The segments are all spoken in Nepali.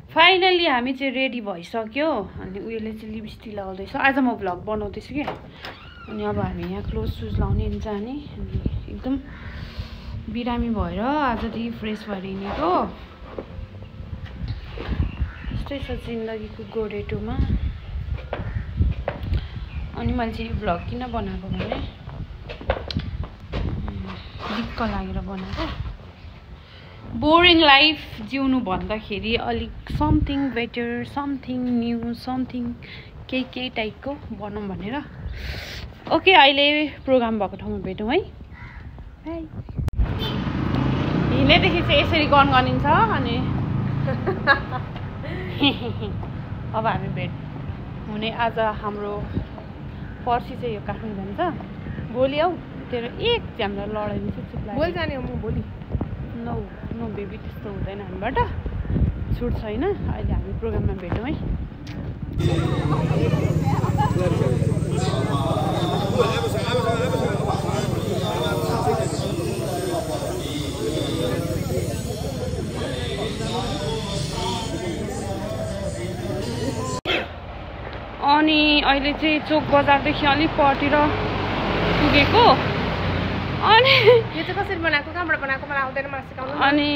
फाइनली हामी चाहिँ रेडी भइसक्यो अनि उयोले चाहिँ लिपस्टिक लगाउँदैछ। आज म भ्लग बनाउँदैछु कि अनि अब हामी यहाँ क्लोज सुज लाउने जाने अनि एकदम बिरामी भएर आजदेखि फ्रेस भएर हिँडेको। यस्तै छ जिन्दगीको गोरेटोमा। अनि मैले चाहिँ भ्लग किन बनाएको भने दिक्क लागेर बनाएको। बोरिङ लाइफ जिउनु भन्दाखेरि अलिक something better, something new, something केही टाइपको बनाऊँ भनेर। ओके, अहिले प्रोग्राम भएको ठाउँमा भेटौँ है। बाई। हिँडेदेखि चाहिँ यसरी गनिन्छ अनि अब हामी भेट हुने। आज हाम्रो पर्सि चाहिँ यो काठमाडौँ जान्छ, भोलि आऊ तेरो एक झ्याम्रा लडाइदिन्छ चिप्ला। भोलि जाने हो म भोलि। नो बेबी, त्यस्तो हुँदैन हामीबाट, छुट छैन। अहिले हामी प्रोग्राममा भेटौँ है। अनि अहिले चाहिँ चोक बजारदेखि अलिक परतिर पुगेको। अनि यो चाहिँ कसरी बनाएको, कहाँबाट बनाएको मलाई आउँदैन, मलाई सिकाउनु। अनि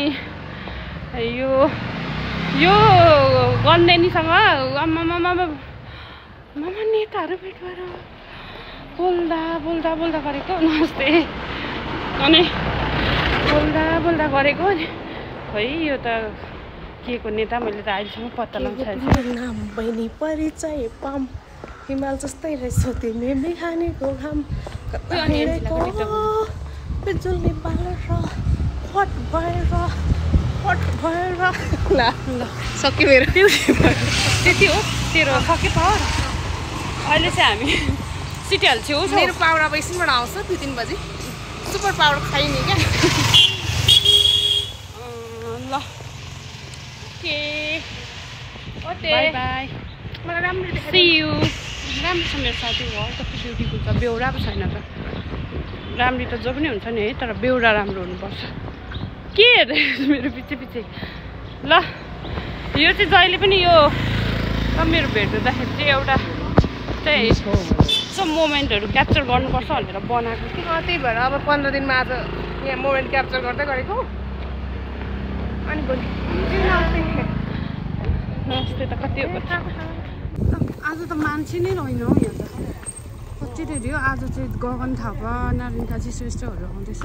यो गन्देनीसँग मामा नेताहरू भेट भएर बोल्दा गरेको। नमस्ते। अनि बोल्दा गरेको। अनि खै यो त के को नेता, मैले त अहिलेसम्म पत्ता लगाउँछु। नाम बहिनी परिचय पाम, हिमाल जस्तै रहेछ तिमी बिहानीको घाम, बिजुली बालेर फट भएर ल सक्यो मेरो। त्यति हो तेरो सक्यो त। अहिले चाहिँ हामी सिटी हाल्छौँ। मेरो पावर अब एकछिनबाट आउँछ 2-3 बजी। सुपर पावर खाइने क्या। ल बाई बाई। मलाई राम्रो देखाइ। See you. राम्रो छ मेरो साथी। हो कति ब्युटिफुल छ। बेउरा पो छैन त। राम्री त जो पनि हुन्छ नि है, तर बेउरा राम्रो हुनुपर्छ। के हेर्दै मेरो पछि ल। यो चाहिँ जहिले पनि यो मेरो भेट हुँदाखेरि चाहिँ एउटा चाहिँ सब मोमेन्टहरू क्याप्चर गर्नुपर्छ भनेर बनाएको कि। त्यही भएर अब 15 दिनमा आज यहाँ मोमेन्ट क्याप्चर गर्दै गरेको। अनि भोलि नमस्ते त कति हो। आज त मान्छे नै रहेन हौ यहाँ त। कति धेरै हो। आज चाहिँ गगन थापा, नारायण काजी श्रेष्ठहरू आउँदैछ।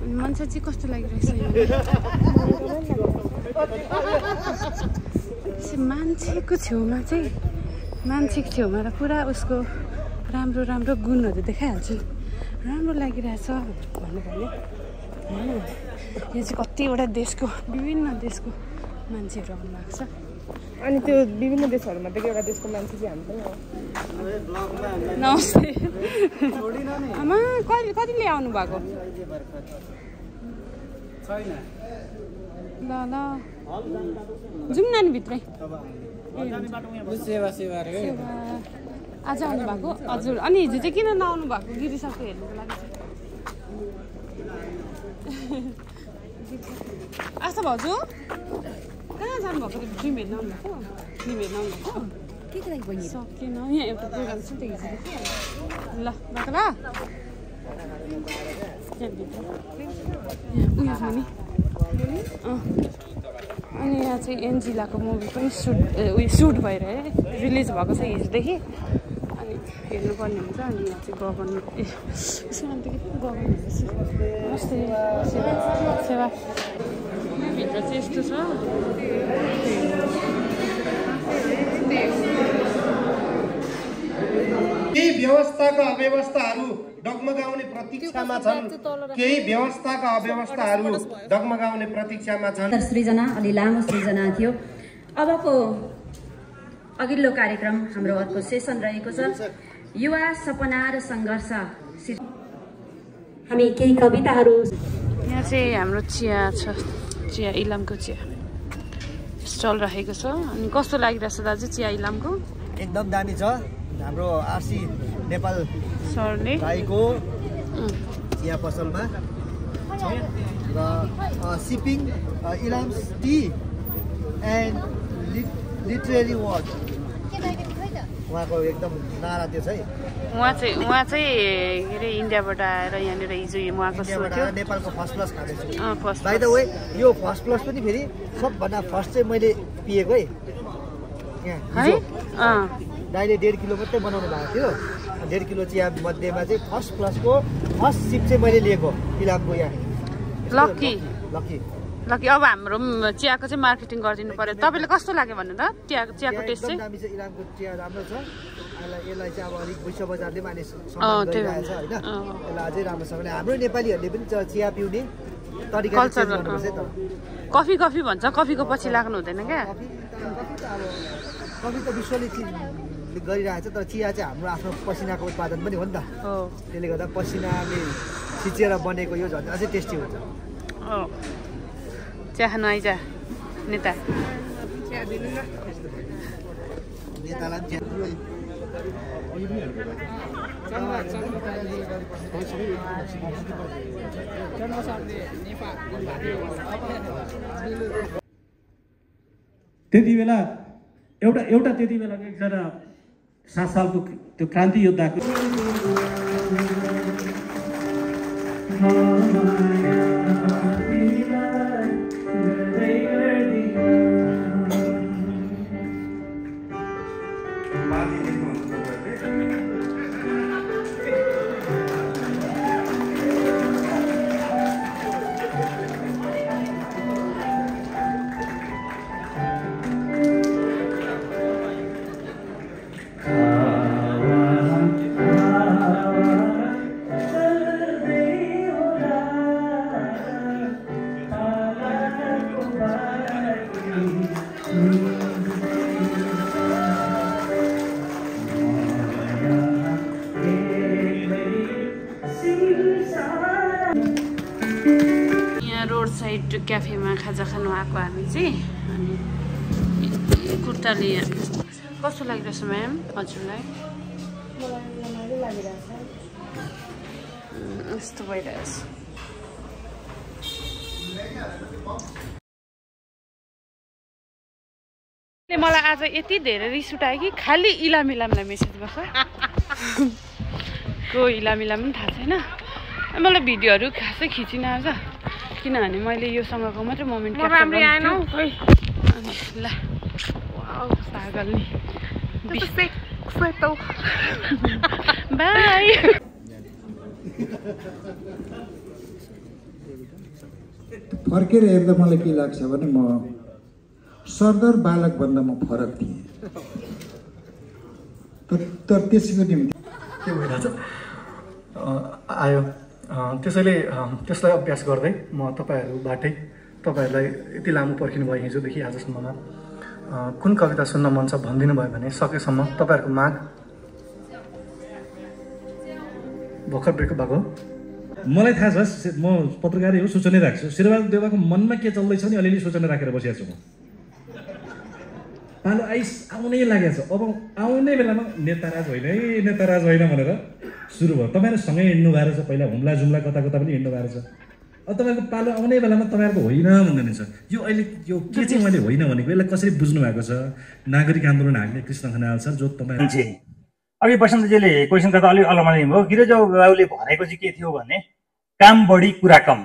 अनि मान्छे चाहिँ कस्तो लागिरहेछ मान्छेको छेउमा चाहिँ, मान्छेको छेउमा त पुरा उसको राम्रो गुणहरू देखाइहाल्छु। राम्रो लागिरहेछ भन्नु भने। यो चाहिँ कतिवटा देशको, विभिन्न देशको मान्छेहरू आउनु भएको छ। अनि त्यो विभिन्न देशहरूमा त एउटा देशको मान्छे चाहिँ हामी पनि हो। नमस्ते आमा। कति ल्याउनु भएको? ल जाउँ नानी भित्रै। आज आउनु भएको हजुर? अनि हिजो चाहिँ किन नआउनु भएको? गिरिसक्यो हेर्नुको लागि। आशा भाउजू कहाँ जानुभएको? फिल्म हेर्न आउनुभएको? के को लागि बहिनी? सकेन, यहाँ एउटा प्रोग्राम छ त हिजो। ल बाटो ल उयो छ नि। अनि यहाँ चाहिँ एन्जिलाको मुभी पनि सुट भएर रिलिज भएको छ हिजोदेखि। अनि हेर्नुपर्ने हुन्छ। अनि यहाँ चाहिँ गगन, यसको नाम त के थियो? गगन। नमस्ते सेवा। भित्र चाहिँ यस्तो छ। केही व्यवस्थाका अव्यवस्थाहरू डगमगाउने प्रतीक्षामा छन्। केही व्यवस्थाका अव्यवस्थाहरू डगमगाउने प्रतीक्षामा छन्। सृजना अलि लामो सृजना थियो। अबको अघिल्लो कार्यक्रम हाम्रो अर्को सेसन रहेको छ युवा सपना र सङ्घर्ष। हामी केही कविताहरू। यहाँ चाहिँ हाम्रो चिया छ, चिया इलामको चिया स्टल राखेको छ। अनि कस्तो लागिरहेछ दाजु चिया इलामको? एकदम दामी छ। हाम्रो आरसी नेपाल सरले भाइको चिया पसलमा र sipping Ilam's tea and literary word उहाँको एकदम नारा त्यो छ है। उहाँ चाहिँ के अरे इन्डियाबाट आएर यहाँनिर हिजो उहाँको सो थियो। नेपालको फर्स्ट क्लास खाँदैछु। फर्स्ट बाइ द वे यो फर्स्ट क्लास पनि फेरि सबभन्दा फर्स्ट चाहिँ मैले पिएको है यहाँ दाइले 1.5 किलो मात्रै बनाउनु भएको थियो। 1.5 किलो चिया मध्येमा चाहिँ फर्स्ट क्लासको फर्स्ट सिप चाहिँ मैले लिएको इलामको यहाँ। लकी लकी लकी अब हाम्रो चियाको चाहिँ मार्केटिङ गरिदिनु पर्यो। तपाईँले कस्तो लाग्यो भन्नु त चियाको टेस्ट चाहिँ? दामी छ इलामको चिया राम्रो छ। यसलाई चाहिँ अब अलिक विश्व बजारले पनि सम्मान गरिरहेको छ होइन। यसलाई अझै राम्रोसँगले हाम्रो नेपालीहरूले पनि चिया पिउने तरिका कल्चर कफी कफी भन्छ, कफीको पछि लाग्नु हुँदैन क्या। कफी त विश्वले गरिरहेको छ तर चिया चाहिँ हाम्रो आफ्नो पसिनाको उत्पादन पनि हो नि त। त्यसले गर्दा पसिनाले खिचेर बनेको यो झन् अझै टेस्टी हुन्छ। चिया खानु आइजा नेता। नेतालाई त्यति बेला एउटा त्यति बेलाको एकजना 7 सालको त्यो क्रान्ति योद्धाको क्याफेमा खाजा खानु आएको हामी चाहिँ। अनि कुर्ता लिए कस्तो लागिरहेछ म्याम हजुरलाई? यस्तो भइरहेछ। मलाई आज यति धेरै रिस उठायो कि खालि इलामिलामलाई मेसेज गर्छ। को इलामिलाम पनि थाहा छैन। मलाई भिडियोहरू खासै खिचिन आज किनभने मैले योसँगको मात्रै मोमेन्ट क्याप्चर गर्नु ल पागल नि बाई। फर्केर हेर्दा मलाई के लाग्छ भने म सरदर बालकभन्दा म फरक थिएँ तर त्यसको निम्ति के भइरहेछ आयो। त्यसैले त्यसलाई अभ्यास गर्दै म तपाईँहरूबाटै तपाईँहरूलाई यति लामो पर्खिनु भयो हिजोदेखि आजसम्ममा कुन कविता सुन्न मन छ भनिदिनु भयो भने सकेसम्म तपाईँहरूको माग भर्खर ब्रेकअप भएको। मलाई थाहा छ म पत्रकारै हो, सोचनै राख्छु। शेरबहादुर देउवाको मनमा के चल्दैछ नि अलिअलि सोचनै राखेर बसिएको छु म। पालो आउनै लागेको छ। अब आउने बेलामा नेताराज होइन है नेताराज होइन भनेर सुरु भयो। तपाईँहरू सँगै हिँड्नु भएको छ, पहिला हुम्ला जुम्ला कता कता पनि हिँड्नु भएको छ। अब तपाईँको पालो आउने बेलामा तपाईँहरूको होइन भन्दैन छ। यो अहिले यो के चाहिँ मैले होइन भनेको यसलाई कसरी बुझ्नु भएको छ? नागरिक आन्दोलन हाल्ने कृष्ण खनाल सर जो तपाईँ अघि बसन्तजीले क्वेसन गर्दा अलिक अलमलि भयो। गिरिजा बाबुले भनेको चाहिँ के थियो भने काम बढी कुरा कम।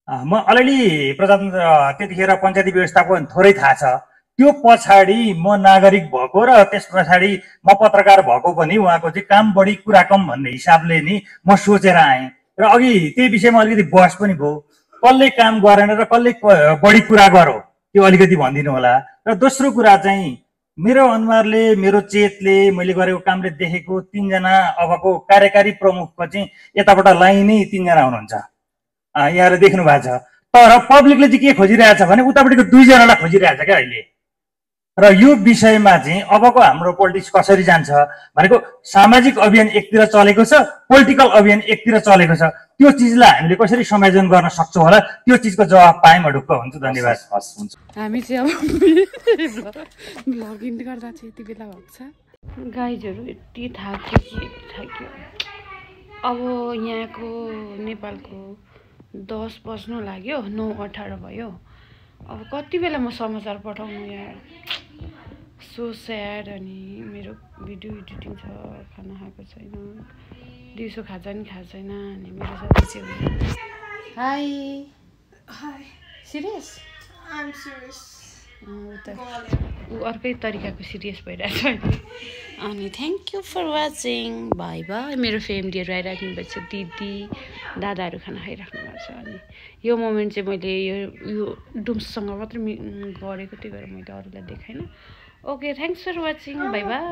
म अलिअलि प्रजातन्त्र त्यतिखेर पञ्चायती व्यवस्थापन थोरै थाहा छ। त्यो पछाडि म नागरिक भएको र त्यस पछाडि म पत्रकार भएको पनि उहाँको चाहिँ काम बढी कुरा कम भन्ने हिसाबले नि म सोचेर आएँ। र अघि त्यही विषयमा अलिकति बहस पनि भयो। कसले काम गरेन र कसले बढी कुरा गरो त्यो अलिकति भनिदिनु होला। र दोस्रो कुरा चाहिँ मेरो अनुहारले मेरो चेतले मैले गरेको कामले देखेको 3 जना अबको कार्यकारी प्रमुखको चाहिँ यताबाट लाइनै 3 जना हुनुहुन्छ। यहाँले देख्नु भएको छ। तर पब्लिकले चाहिँ के खोजिरहेछ भने उतापट्टिको 2 जनालाई खोजिरहेछ क्या अहिले। र यो विषयमा चाहिँ अबको हाम्रो पोलिटिक्स कसरी जान्छ भनेको सामाजिक अभियान एकतिर चलेको छ, पोलिटिकल अभियान एकतिर चलेको छ। त्यो चिजलाई हामीले कसरी समायोजन गर्न सक्छौँ होला त्यो चिजको जवाब पाएँ म ढुक्क हुन्छु। धन्यवाद। हस् हुन्छ। हामी चाहिँ अब भ्लगिङ गर्दा चाहिँ यति बेला भएको छ। गाइजहरू यति थाक्यो। अब यहाँको नेपालको 10 बज्नु लाग्यो, 9:18 भयो। अब कति बेला म समाचार पठाउनु यार, सो स्याड। अनि मेरो भिडियो एडिटिङ छ, खाना खाएको छैन, दिउँसो खाजा नि खाएको छैन। अनि मेरो साथी चाहिँ high Hi, serious I'm serious. ऊ अर्कै तरिकाको सिरियस भइरहेछ अहिले। अनि thank you for watching, bye bye. मेरो फ्यामिलीहरू आइराख्नु भएको छ, दिदी दादाहरू खाना खाइराख्नु भएको छ। अनि यो मोमेन्ट चाहिँ मैले यो डुम्ससँग मात्रै गरेको, त्यही भएर मैले अरूलाई देखाइनँ। Okay, thanks for watching, bye by.